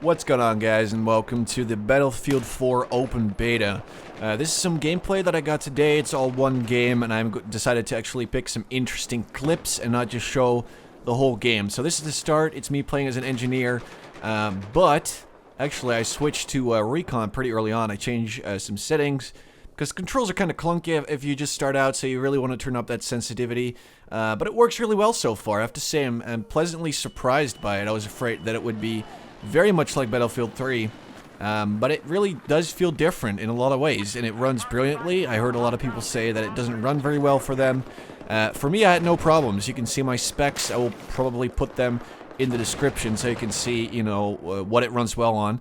What's going on, guys, and welcome to the Battlefield 4 open beta. This is some gameplay that I got today. It's all one game, and I decided to actually pick some interesting clips and not just show the whole game. So this is the start. It's me playing as an engineer, but actually I switched to recon pretty early on. I changed some settings because controls are kind of clunky if you just start out, so you really want to turn up that sensitivity. But it works really well so far. I have to say I'm pleasantly surprised by it. I was afraid that it would be very much like Battlefield 3, but it really does feel different in a lot of ways, and it runs brilliantly. I heard a lot of people say that it doesn't run very well for them. For me, I had no problems. You can see my specs. I will probably put them in the description so you can see, you know, what it runs well on.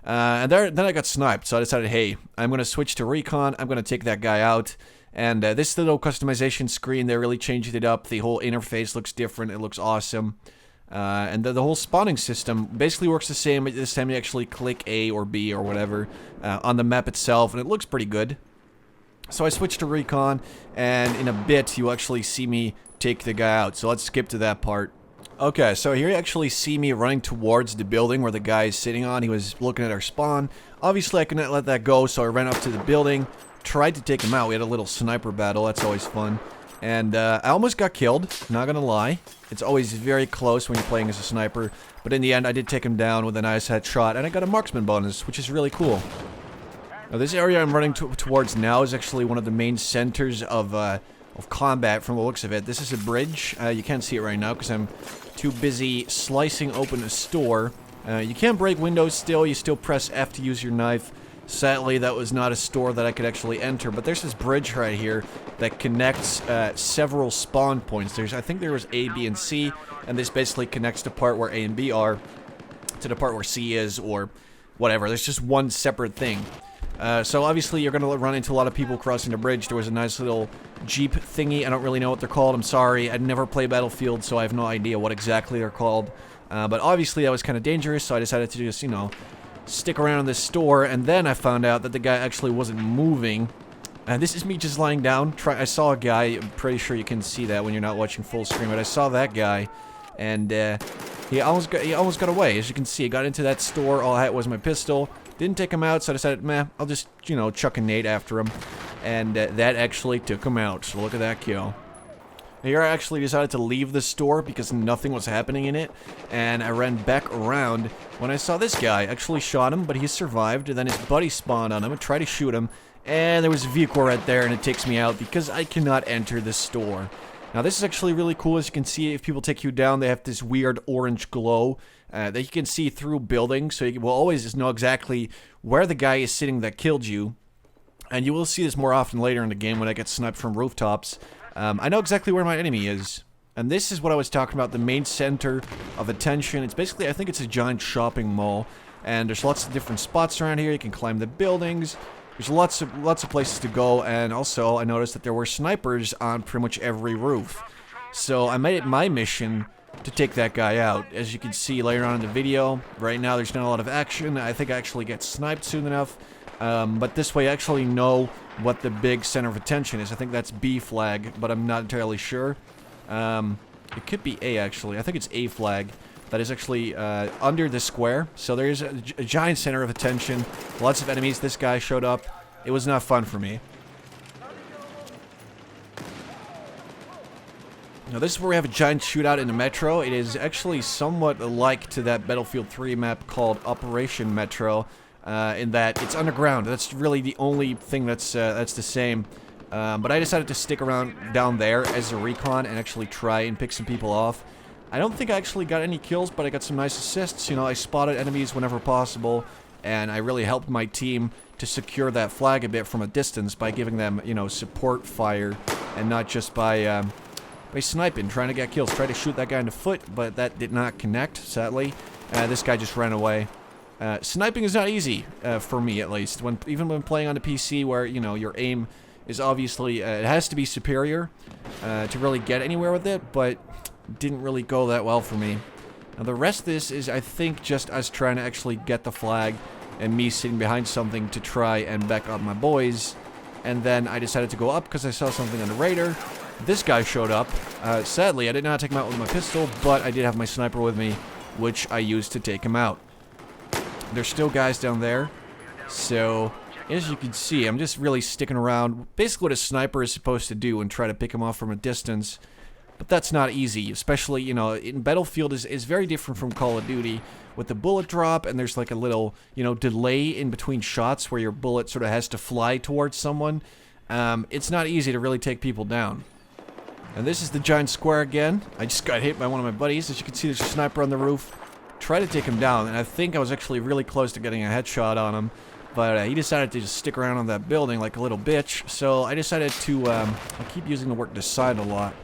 And then I got sniped, so I decided, hey, I'm going to switch to recon. I'm going to take that guy out. And this little customization screen, they really changed it up. The whole interface looks different. It looks awesome. And the whole spawning system basically works the same. This time you actually click A or B or whatever on the map itself, and it looks pretty good. So I switched to recon, and in a bit you'll actually see me take the guy out. So let's skip to that part. Okay, so here you actually see me running towards the building where the guy is sitting on. He was looking at our spawn. Obviously I couldn't let that go, so I ran up to the building, tried to take him out. We had a little sniper battle. That's always fun. And I almost got killed, not gonna lie. It's always very close when you're playing as a sniper, but in the end I did take him down with a nice headshot, and I got a marksman bonus, which is really cool. Now this area I'm running towards now is actually one of the main centers of combat from the looks of it. This is a bridge. You can't see it right now because I'm too busy slicing open a store. You can't break windows still, you still press F to use your knife. Sadly, that was not a store that I could actually enter, but there's this bridge right here that connects several spawn points. I think there was A, B, and C, and this basically connects the part where A and B are to the part where C is, or whatever. There's just one separate thing. So obviously you're going to run into a lot of people crossing the bridge. There was a nice little Jeep thingy. I don't really know what they're called. I'm sorry. I'd never played Battlefield, so I have no idea what exactly they're called. But obviously that was kind of dangerous, so I decided to just, you know, stick around in this store, and then I found out that the guy actually wasn't moving. And this is me just lying down. I saw a guy. I'm pretty sure you can see that when you're not watching full screen, but I saw that guy, and he almost got away. As you can see, I got into that store. All I had was my pistol. Didn't take him out, so I decided, meh, I'll just, you know, chuck a nade after him, and that actually took him out. So look at that kill. Here I actually decided to leave the store because nothing was happening in it, and I ran back around when I saw this guy. Actually shot him, but he survived, and then his buddy spawned on him. I tried to shoot him, and there was a vehicle right there, and it takes me out because I cannot enter the store. Now this is actually really cool. As you can see, if people take you down, they have this weird orange glow that you can see through buildings, so you will always just know exactly where the guy is sitting that killed you. And you will see this more often later in the game when I get sniped from rooftops. I know exactly where my enemy is, and this is what I was talking about, the main center of attention. It's basically, I think it's a giant shopping mall, and there's lots of different spots around here. You can climb the buildings. There's lots of places to go, and also I noticed that there were snipers on pretty much every roof. So I made it my mission to take that guy out. As you can see later on in the video, right now there's not a lot of action. I think I actually get sniped soon enough. But this way I actually know what the big center of attention is. I think that's B flag, but I'm not entirely sure. It could be A, actually. I think it's A flag. That is actually under the square. So there is a giant center of attention. Lots of enemies. This guy showed up. It was not fun for me. Now this is where we have a giant shootout in the metro. It is actually somewhat alike to that Battlefield 3 map called Operation Metro. In that it's underground. That's really the only thing that's the same. But I decided to stick around down there as a recon and actually try and pick some people off. I don't think I actually got any kills, but I got some nice assists. You know, I spotted enemies whenever possible, and I really helped my team to secure that flag a bit from a distance by giving them, you know, support fire, and not just by sniping, trying to get kills. Tried to shoot that guy in the foot, but that did not connect, sadly. This guy just ran away. Sniping is not easy, for me at least. Even when playing on a PC where, you know, your aim is obviously, it has to be superior to really get anywhere with it, but didn't really go that well for me. Now the rest of this is, I think, just us trying to actually get the flag and me sitting behind something to try and back up my boys. And then I decided to go up because I saw something on the radar. This guy showed up. Sadly, I did not take him out with my pistol, but I did have my sniper with me, which I used to take him out. There's still guys down there. So, as you can see, I'm just really sticking around. Basically what a sniper is supposed to do and try to pick him off from a distance. But that's not easy, especially, you know, in Battlefield is very different from Call of Duty with the bullet drop, and there's like a little, you know, delay in between shots where your bullet sort of has to fly towards someone. It's not easy to really take people down. And this is the giant square again. I just got hit by one of my buddies. As you can see, there's a sniper on the roof. Try to take him down, and I think I was actually really close to getting a headshot on him. But he decided to just stick around on that building like a little bitch. So I decided to, I keep using the word decide a lot.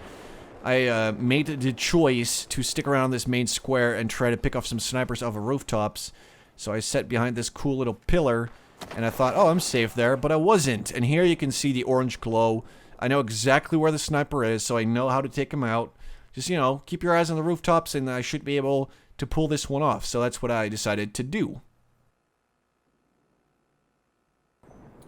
I made the choice to stick around this main square and try to pick off some snipers off of rooftops. So I sat behind this cool little pillar, and I thought, oh, I'm safe there, but I wasn't. And here you can see the orange glow. I know exactly where the sniper is, so I know how to take him out. Just, you know, keep your eyes on the rooftops, and I should be able to pull this one off. So that's what I decided to do.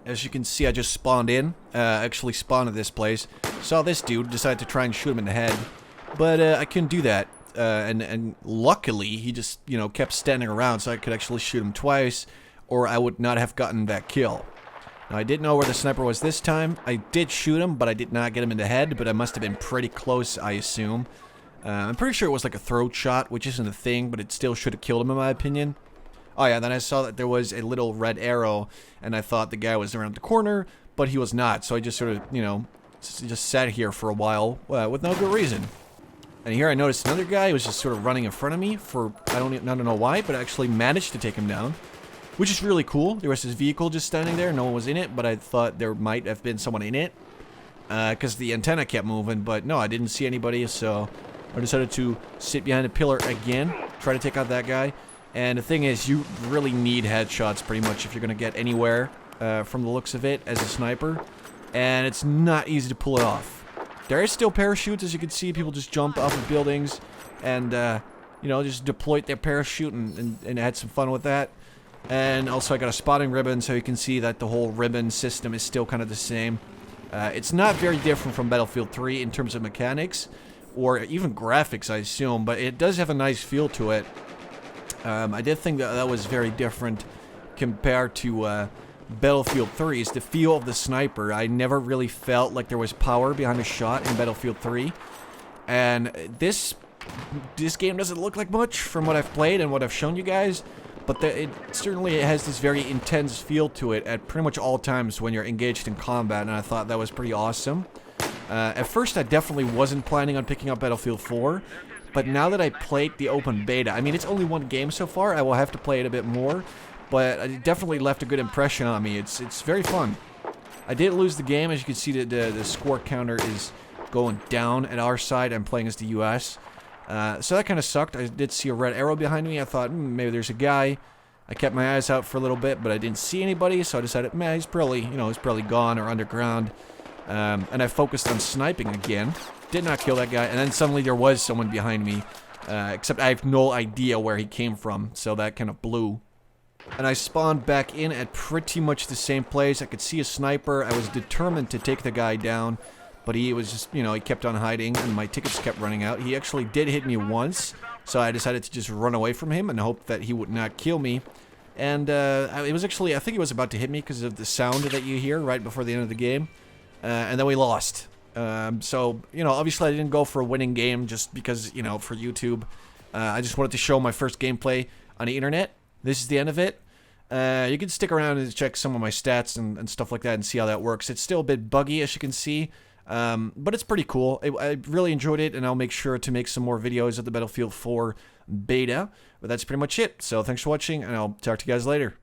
As you can see, I just spawned in, actually spawned at this place. Saw this dude, decided to try and shoot him in the head, but I couldn't do that. And luckily, he just, you know, kept standing around so I could actually shoot him twice, or I would not have gotten that kill. Now, I didn't know where the sniper was this time. I did shoot him, but I did not get him in the head, but I must have been pretty close, I assume. I'm pretty sure it was like a throat shot, which isn't a thing, but it still should have killed him in my opinion. Oh yeah, then I saw that there was a little red arrow, and I thought the guy was around the corner, but he was not. So I just sort of, you know, just sat here for a while with no good reason. And here I noticed another guy who was just sort of running in front of me for, I don't know why, but I actually managed to take him down, which is really cool. There was this vehicle just standing there. No one was in it, but I thought there might have been someone in it because the antenna kept moving, but no, I didn't see anybody, so I decided to sit behind a pillar again, try to take out that guy. And the thing is, you really need headshots pretty much if you're going to get anywhere from the looks of it as a sniper. And it's not easy to pull it off. There is still parachutes, as you can see. People just jump off of buildings and, you know, just deployed their parachute and had some fun with that. And also I got a spotting ribbon, so you can see that the whole ribbon system is still kind of the same. It's not very different from Battlefield 3 in terms of mechanics, or even graphics, I assume, but it does have a nice feel to it. I did think that was very different compared to Battlefield 3's. The feel of the sniper, I never really felt like there was power behind a shot in Battlefield 3. And this game doesn't look like much from what I've played and what I've shown you guys, but it certainly has this very intense feel to it at pretty much all times when you're engaged in combat, and I thought that was pretty awesome. At first, I definitely wasn't planning on picking up Battlefield 4, but now that I played the open beta, I mean, it's only one game so far. I will have to play it a bit more, but it definitely left a good impression on me. It's very fun. I did lose the game. As you can see, the score counter is going down at our side. I'm playing as the US. So that kind of sucked. I did see a red arrow behind me. I thought, maybe there's a guy. I kept my eyes out for a little bit, but I didn't see anybody, so I decided, man, he's probably gone or underground. And I focused on sniping again. Did not kill that guy, and then suddenly there was someone behind me, except I have no idea where he came from, so that kind of blew. And I spawned back in at pretty much the same place. I could see a sniper. I was determined to take the guy down, but he was just, you know, he kept on hiding, and my tickets kept running out. He actually did hit me once, so I decided to just run away from him and hope that he would not kill me. And it was actually, I think he was about to hit me because of the sound that you hear right before the end of the game. And then we lost. So, you know, obviously I didn't go for a winning game just because, you know, for YouTube. I just wanted to show my first gameplay on the internet. This is the end of it. You can stick around and check some of my stats and stuff like that and see how that works. It's still a bit buggy, as you can see, but it's pretty cool. I really enjoyed it, and I'll make sure to make some more videos of the Battlefield 4 beta. But that's pretty much it. So thanks for watching, and I'll talk to you guys later.